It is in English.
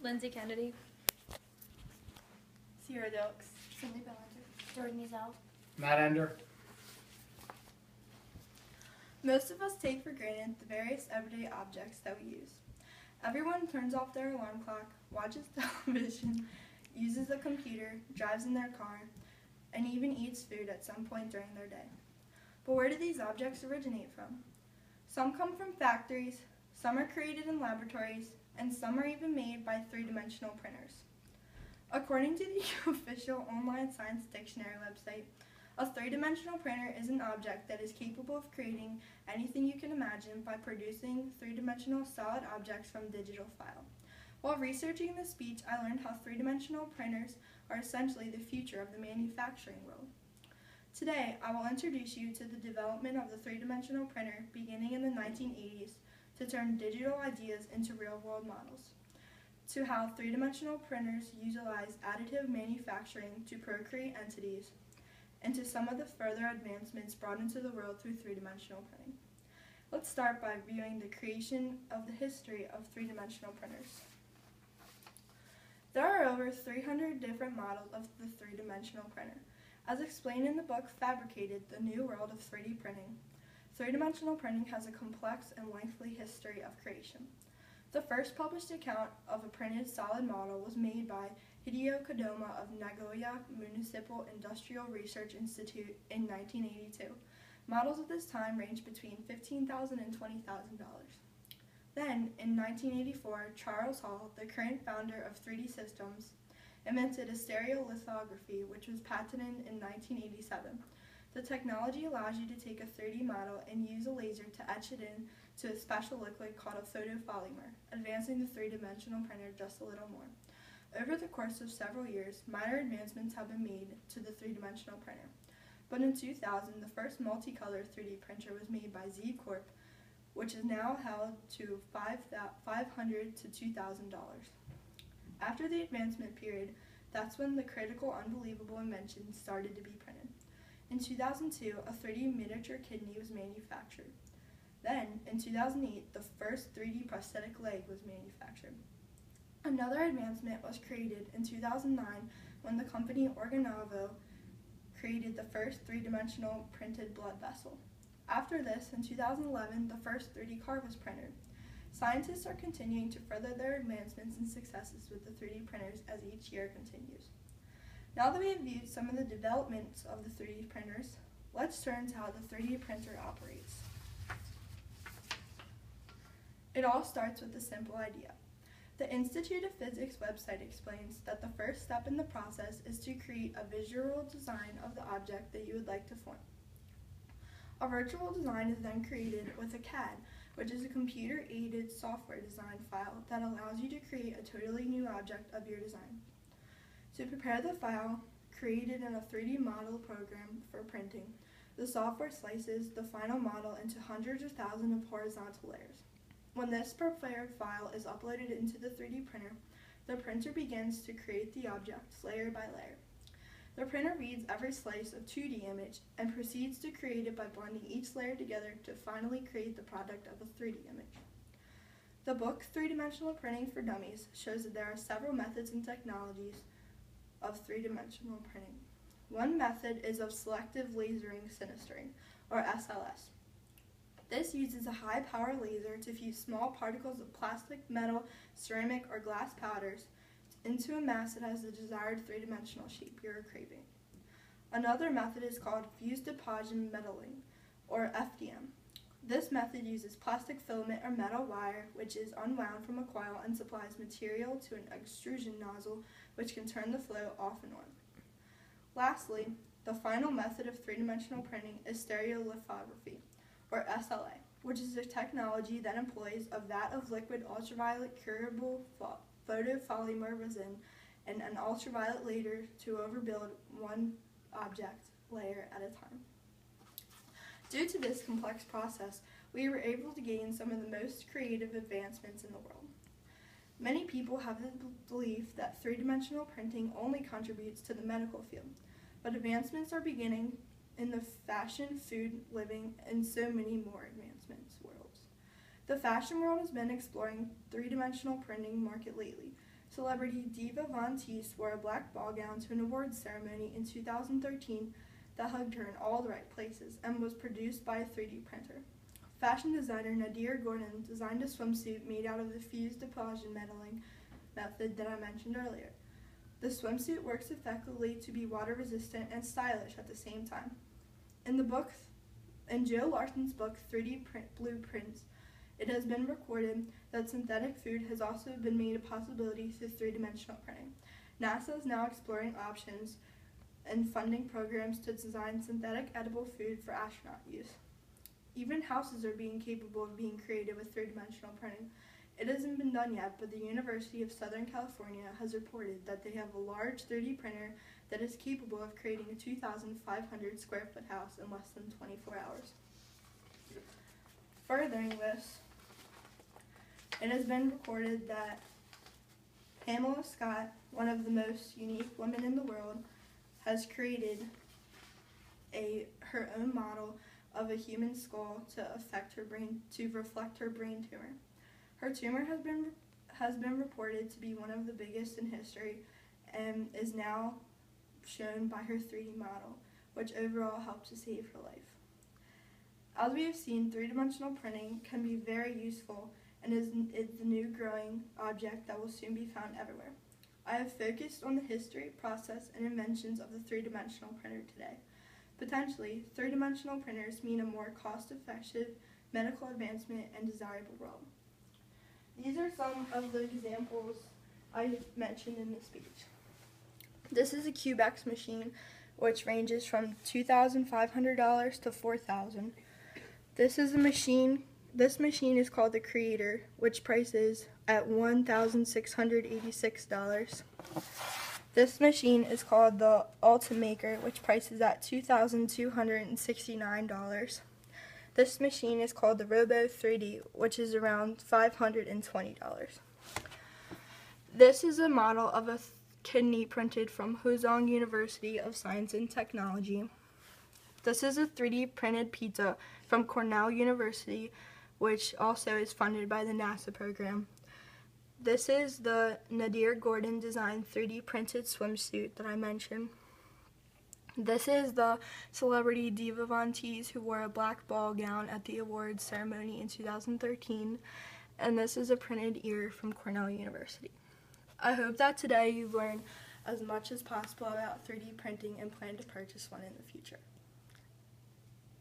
Lindsay Kennedy. Sierra Dilks. Cindy Bellinger. Jordan Ezel. Matt Ender. Most of us take for granted the various everyday objects that we use. Everyone turns off their alarm clock, watches television, uses a computer, drives in their car, and even eats food at some point during their day. But where do these objects originate from? Some come from factories, some are created in laboratories, and some are even made by three-dimensional printers. According to the official online science dictionary website, a three-dimensional printer is an object that is capable of creating anything you can imagine by producing three-dimensional solid objects from digital file. While researching this speech, I learned how three-dimensional printers are essentially the future of the manufacturing world. Today, I will introduce you to the development of the three-dimensional printer beginning in the 1980s to turn digital ideas into real-world models, to how three-dimensional printers utilize additive manufacturing to procreate entities, and to some of the further advancements brought into the world through three-dimensional printing. Let's start by viewing the creation of the history of three-dimensional printers. There are over 300 different models of the three-dimensional printer. As explained in the book Fabricated, The New World of 3D Printing, three-dimensional printing has a complex and lengthy history of creation. The first published account of a printed solid model was made by Hideo Kodama of Nagoya Municipal Industrial Research Institute in 1982. Models of this time ranged between $15,000 and $20,000. Then, in 1984, Charles Hall, the current founder of 3D Systems, invented a stereolithography, which was patented in 1987. The technology allows you to take a 3D model and use a laser to etch it in to a special liquid called a photopolymer, advancing the three-dimensional printer just a little more. Over the course of several years, minor advancements have been made to the three-dimensional printer. But in 2000, the first multicolor 3D printer was made by Z Corp, which is now held to $500 to $2,000. After the advancement period, that's when the critical, unbelievable invention started to be printed. In 2002, a 3D miniature kidney was manufactured. Then, in 2008, the first 3D prosthetic leg was manufactured. Another advancement was created in 2009 when the company Organovo created the first three-dimensional printed blood vessel. After this, in 2011, the first 3D car was printed. Scientists are continuing to further their advancements and successes with the 3D printers as each year continues. Now that we have viewed some of the developments of the 3D printers, let's turn to how the 3D printer operates. It all starts with a simple idea. The Institute of Physics website explains that the first step in the process is to create a visual design of the object that you would like to form. A virtual design is then created with a CAD, which is a computer-aided software design file that allows you to create a totally new object of your design. To prepare the file created in a 3D model program for printing, the software slices the final model into hundreds or thousands of horizontal layers. When this prepared file is uploaded into the 3D printer, the printer begins to create the objects layer by layer. The printer reads every slice of 2D image and proceeds to create it by blending each layer together to finally create the product of a 3D image. The book Three-Dimensional Printing for Dummies shows that there are several methods and technologies of three-dimensional printing. One method is of selective lasering sinistering, or SLS. This uses a high-power laser to fuse small particles of plastic, metal, ceramic, or glass powders into a mass that has the desired three-dimensional shape you are craving. Another method is called fused deposition metalling, or FDM. This method uses plastic filament or metal wire, which is unwound from a coil and supplies material to an extrusion nozzle, which can turn the flow off and on. Lastly, the final method of three-dimensional printing is stereolithography, or SLA, which is a technology that employs a vat of liquid ultraviolet curable photopolymer resin and an ultraviolet laser to overbuild one object layer at a time. Due to this complex process, we were able to gain some of the most creative advancements in the world. Many people have the belief that three-dimensional printing only contributes to the medical field, but advancements are beginning in the fashion, food, living, and so many more advancements worlds. The fashion world has been exploring three-dimensional printing market lately, Celebrity Diva Von Teese wore a black ball gown to an awards ceremony in 2013 that hugged her in all the right places and was produced by a 3D printer. Fashion designer Nadir Gordon designed a swimsuit made out of the fused deposition metalling method that I mentioned earlier. The swimsuit works effectively to be water resistant and stylish at the same time. In Joe Larson's book, 3D Blueprints, it has been recorded that synthetic food has also been made a possibility through three-dimensional printing. NASA is now exploring options and funding programs to design synthetic edible food for astronaut use. Even houses are being capable of being created with three-dimensional printing. It hasn't been done yet, but the University of Southern California has reported that they have a large 3D printer that is capable of creating a 2,500 square foot house in less than 24 hours. Furthering this, it has been recorded that Pamela Scott, one of the most unique women in the world, has created her own model of a human skull to reflect her brain tumor. Her tumor has been reported to be one of the biggest in history and is now shown by her 3D model, which overall helped to save her life. As we have seen, three-dimensional printing can be very useful and is the new growing object that will soon be found everywhere. I have focused on the history, process, and inventions of the three-dimensional printer today. Potentially, three-dimensional printers mean a more cost-effective medical advancement and desirable world. These are some of the examples I mentioned in the speech. This is a CubeX machine, which ranges from $2,500 to $4,000. This machine is called the Creator, which prices at $1,686. This machine is called the Ultimaker, which prices at $2,269. This machine is called the Robo 3D, which is around $520. This is a model of a kidney printed from Huzhong University of Science and Technology. This is a 3D printed pizza from Cornell University, which also is funded by the NASA program. This is the Nadir Gordon designed 3D printed swimsuit that I mentioned. This is the celebrity Diva Von Teese who wore a black ball gown at the awards ceremony in 2013. And this is a printed ear from Cornell University. I hope that today you've learned as much as possible about 3D printing and plan to purchase one in the future.